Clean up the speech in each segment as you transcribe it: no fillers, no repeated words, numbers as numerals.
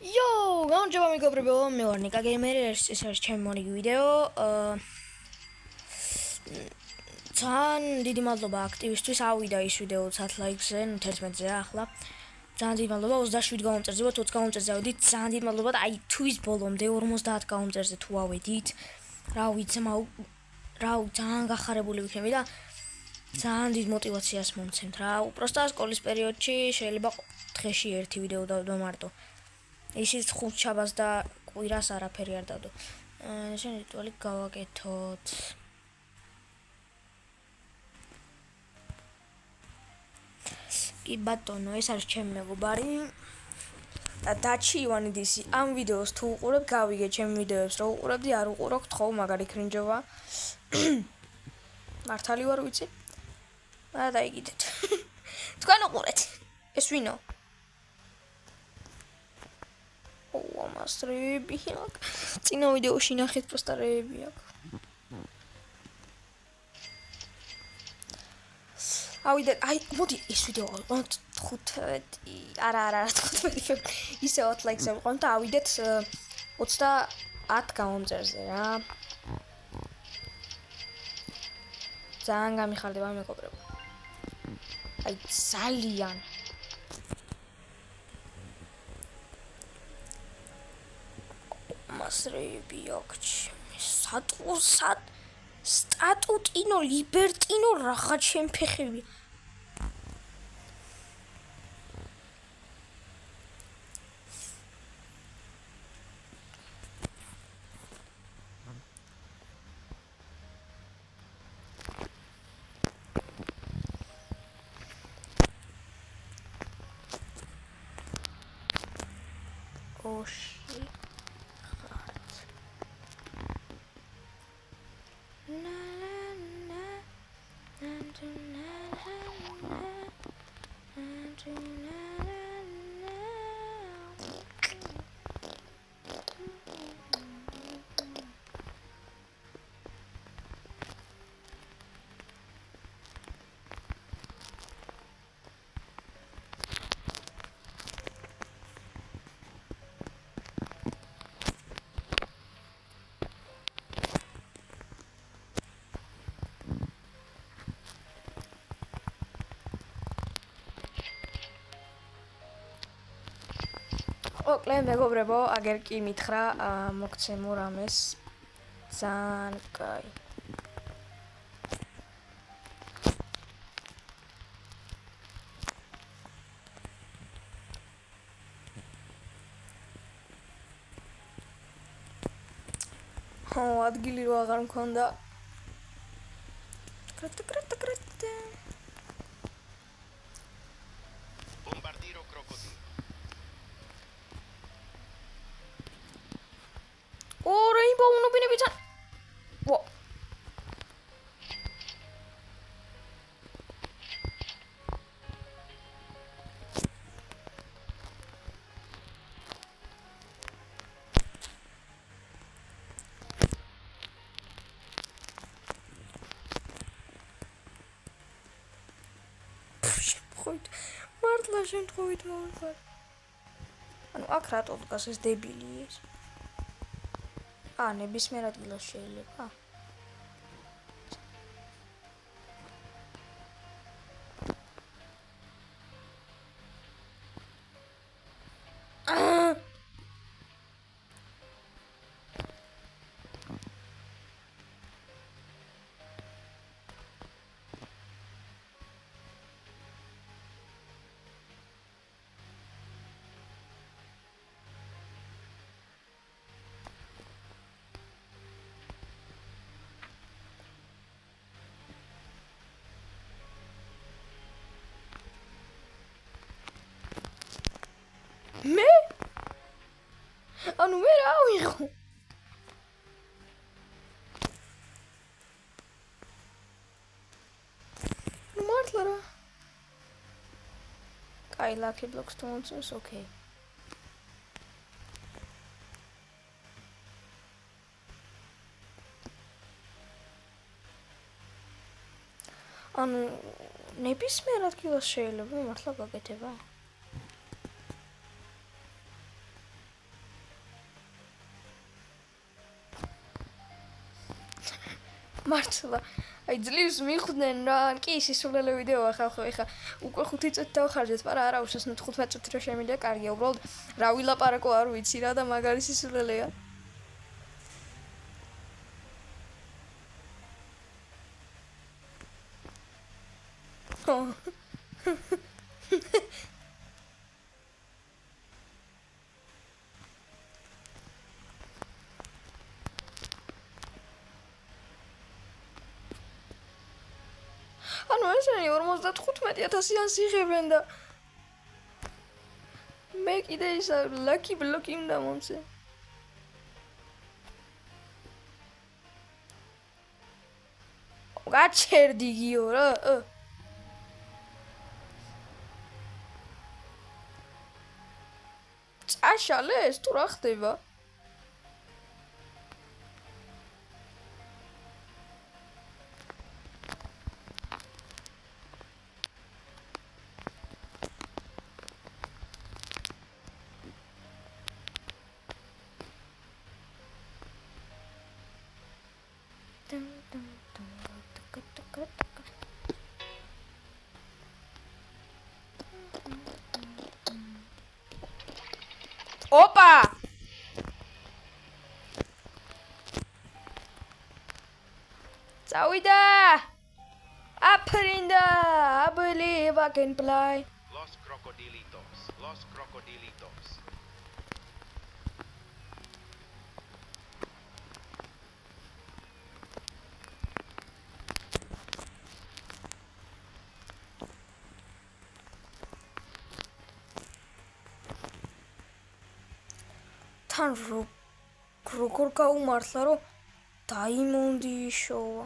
Yo, გამარჯობა მეგობრებო, მე ვარ ნიკა გეიმერი, ეს არის ჩემი მონიგი ვიდეო. ძალიან დიდი მადლობა აქტივისტვის, ავიდა ის ვიდეო 10 ლაიქზე, 11-ზე ახლა. ძალიან დიდი მადლობა 27 გამომწერზე, 20 გამომწერზე ავედით. ძალიან დიდი მადლობა და აი თვის ბოლომდე 50 გამომწერზე თუ ავედით. რა ვიცი, ძალიან გახარებული ვიქნები და ძალიან დიდ мотиваციას მომცემთ რა. უბრალოდ სკოლის პერიოდში შეიძლება დღეში ერთი ვიდეო დავდო მარტო. ისიც ხუთშაბათს და კვირას არაფერი არ დავდო. შენ რიტუალი გავაკეთოთ. კი ბატონო, ეს არის ჩემი მეგობარი. და დაჩი ივანიდისი ამ ვიდეოს თუ უყურებ, გავიგე ჩემი ვიდეოებს, რო უყურებდი, არ უყურო, გთხოვ, მაგარი კრინჯობა. მართალი ვარ ვიცი? და დაიგიდეთ. თქვენ უყურეთ. ეს ვინო? ამას რეები აქვს. წინა ვიდეოში ნახეთ პროსტა რეები აქვს. ავიდეთ, აი, მოდი ეს ვიდეო ვიყავთ 15. არა 15. ისე 20 ლაიქზე ვიყავთ და ავიდეთ 30 გამომწერზე რა. ძალიან გამიხარდება მეგობრებო. აი, ძალიან მასრები აქვს. სტატუტინო, ლიბერტინო რაღა ჩემ ფეხები. ოში ოკლე მეგობრებო, აგერ კი მითხრა მოგცემო რამეს ძალიან კაი. ადგილი რო აღარ მქონდა. კრატ. Bombardiro crocodilo. Rainbow unubinebita. Whoa. მართლა შემთხვევით მოვიყარ. ანუ აქ რატო დგას ეს დებილი ეს? ნებისმიერ ადგილას შეიძლება. მე? ანუ მე რა ვიღო? მართლა რა? კაი, lucky blocks to answers, okay. ანუ ნებისმიერ ადგილას შეიძლება მართლა გაკეთება? მართლა. აი ძლივს მიხვდნენ რა, კი სისულელე ვიდეოა ხალხო, ეხა უკვე 5 წუთი დავხარჯეთ, მაგრამ არა უშავს 15 წუთი რა შემიძლია, კარგია, უბრალოდ რა ვილაპარაკო არ ვიცი რა და მაგარი სისულელეა. ანუ ესენი 55,000-იან სიღებენ და მე კიდე ისა ლაკი ბლოკი უნდა მომცე. გაჩერდი გიო რა. წაშალეს თუ რა ხდება? Opa! Წავიდა! აფრინდა! I believe I can fly. Los crocodilitos. Los crocodilitos. თან როგორ გაუმართლა რომ დაიმონდი შოვა.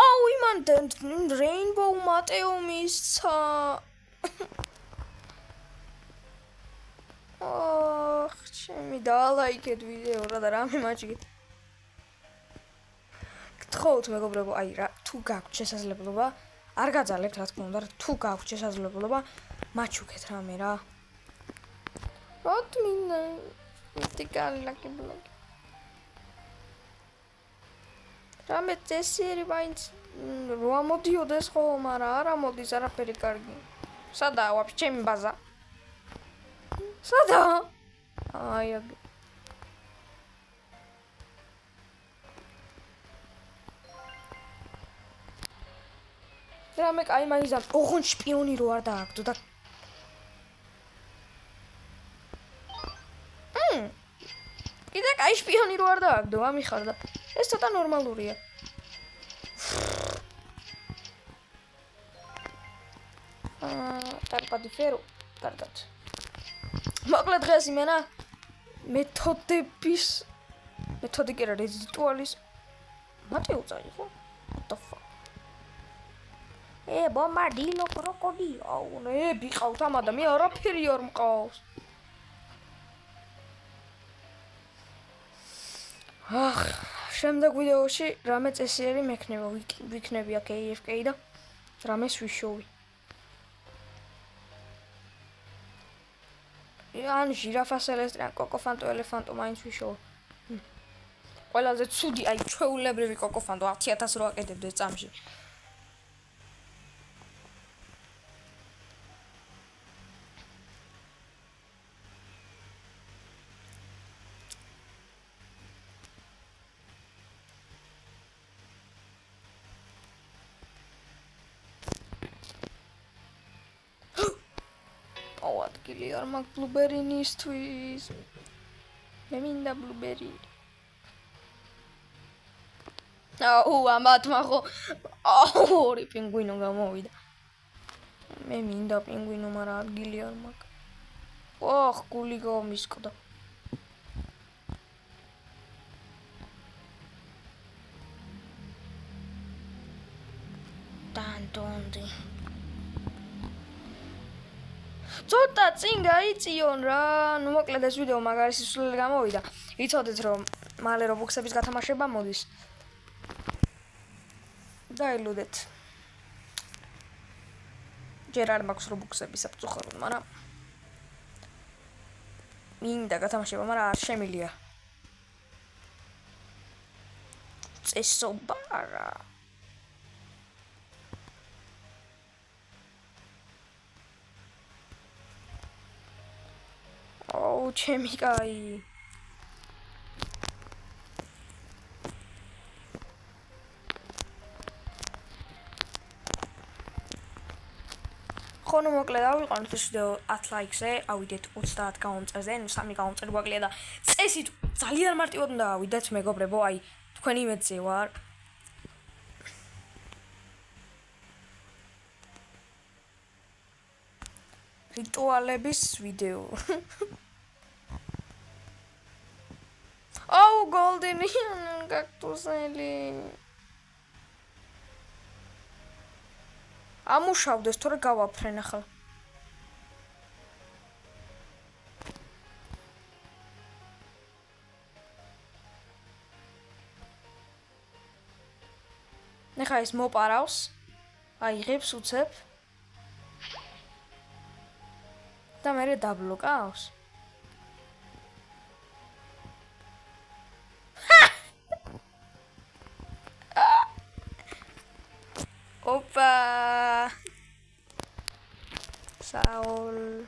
აუ იმან რეინბოუ მატეო მისცა. აх, ჩემი დალაიქეთ ვიდეო რა და რამე მაჭიგეთ. გთხოვთ მეგობრებო, აი რა, თუ გაქვთ შესაძლებლობა, არ გაძალებთ რა თქმა უნდა, თუ გაქვთ შესაძლებლობა, მაჩუქეთ რამე რა. What მინდა მიტიკალი ლაკი ბლოკი. რამე წესიერი მაინც რო ამოდიოდეს ხო, მაგრამ არ ამოდის არაფერი კარგი. სადაა ვაფშე ჩემი ბაზა? სადაა? აი აგ. რამე კაი მაინც და ოღონდ შპიონი რო არ დააგდო და კიდე კაი შპიონი რო არ დააგდო, ამიხარდა. ეს ცოტა ნორმალურია. ტარპადი ფერო, კარგად. მოკლედ დღეს იმენა მეთოდი კი რა რიტუალის მათე უწარი ხო? What the fuck? ბომბარდილო კროკოდილო. აუ, ნები ყავთ ამ ადამიანს, არაფერი არ მყავს. შემდეგ ვიდეოში რამე წესიერი მექნება, ვიქნები აქ AFK და რამეს ვიშოვი. ან ჟირაფას ელესტრიან, კოკოფანტო ელეფანტო მაინც ვიშოვი. ყველაზე ცუდი, აი ჩვეულებრივი კოკოფანტო 10,000 რო აკეთებდე წამში. ადგილი არ მაქვს ბლუბერინისთვის. მე მინდა ბლუბერი. აუ, ამათმა ხო ორი პინგვინო გამოვიდა. მე მინდა პინგვინო, მაგრამ ადგილი არ მაქვს. ოხ, გული გამისკდა. დანდონდი. ცოტა წინ გაიწიონ რა. ნუ მოკლედ ეს ვიდეო მაგარი სისულელე გამოვიდა. იცოდეთ რომ მალე რობუქსების გათამაშება მოდის. დაილუდეთ. ჯერ არ მაქვს რობუქსები საფუძხაროდ, მაგრამ მინდა გათამაშება, მაგრამ არ შემილია. წესობა არა. აუ, ჩემი კაი. ხონო მოკლედ ავიყვანოთ ეს ვიდეო 10 ლაიქზე, ავიდეთ 30 გაუმწერზე, ნუ 3 გაუმწერი გვაკლია და წესით ძალიან მარტივად უნდა ავიდეთ მეგობრებო, აი თქვენი იმედზე ვარ. რიტუალების ვიდეო. აუ, გოლდენი კაქტუსელი. ამუშავდეს, თორე გავაფრენ ახლა. ნახა ეს მოპარავს. აიღებს უცებ. და მე დაბლოკავს. Opa! Saul.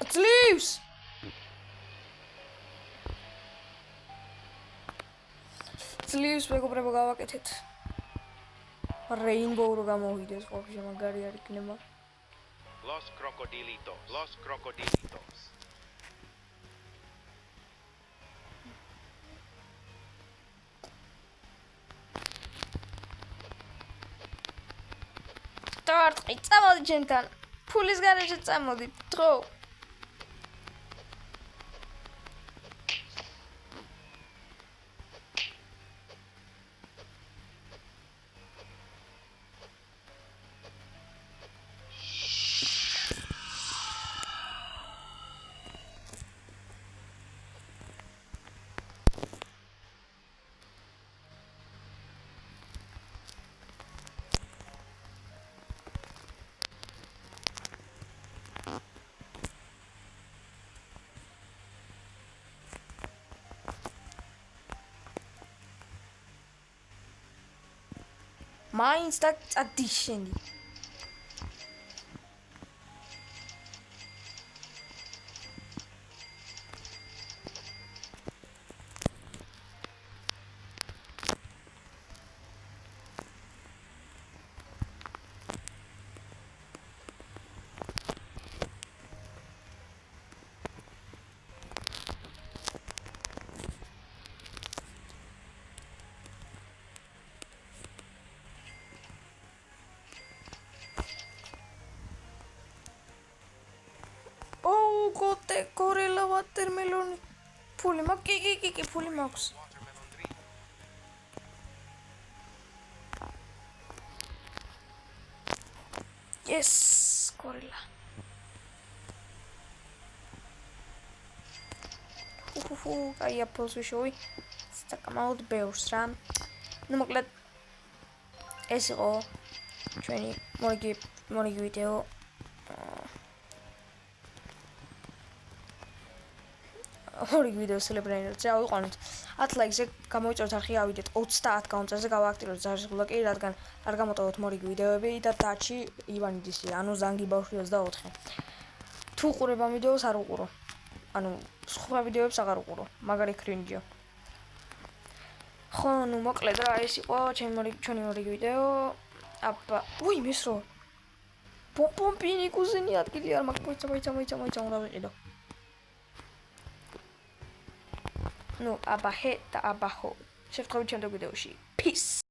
It leaves. It leaves მეგობრებო გავაკეთეთ. Rainbow რო გამოვიდეს, ვაფშე მაგარი არ იქნება. Los crocodilitos. Los crocodilitos. Tortqi, წამოდი ჩემთან. ფულის გარეშე წამოდი, დრო. Mains da addition. Kote gorilla watermelon. Puli mak ki puli maks. Watermelon tree. Yes, gorilla. Ai apples ვიშოვი. საკმაოდ ბევრს რა. ნუ მოკლედ ეს იყო ჩვენი მორიგი ვიდეო. ორი ვიდეო სელებრეინერზე ავიყვანოთ 10 ლაიქზე გამოვიწეროთ არხი ავიდეთ 30 გაუმწერზე გავააქტიუროთ ზარზღულა კი რადგან არ გამოტოვოთ მორიგი ვიდეოები და დაჩი ივანიდისი ანუ ზანგი ბავშვი 24 თუ უყურებ ამ ვიდეოს არ უყურო ანუ სხვა ვიდეოებს აღარ უყურო მაგარი კრინჯია ხო ნუ მოკლედ რა ეს იყო ჩვენი მორიგი ვიდეო აბა უი მის რო პომპინი კუზინი ადგილი არ მაქვს მოიცა უნდა ვიყიდო Ну, абахе да абахо. Შევხვდებით შემდეგ ვიდეოში. Peace.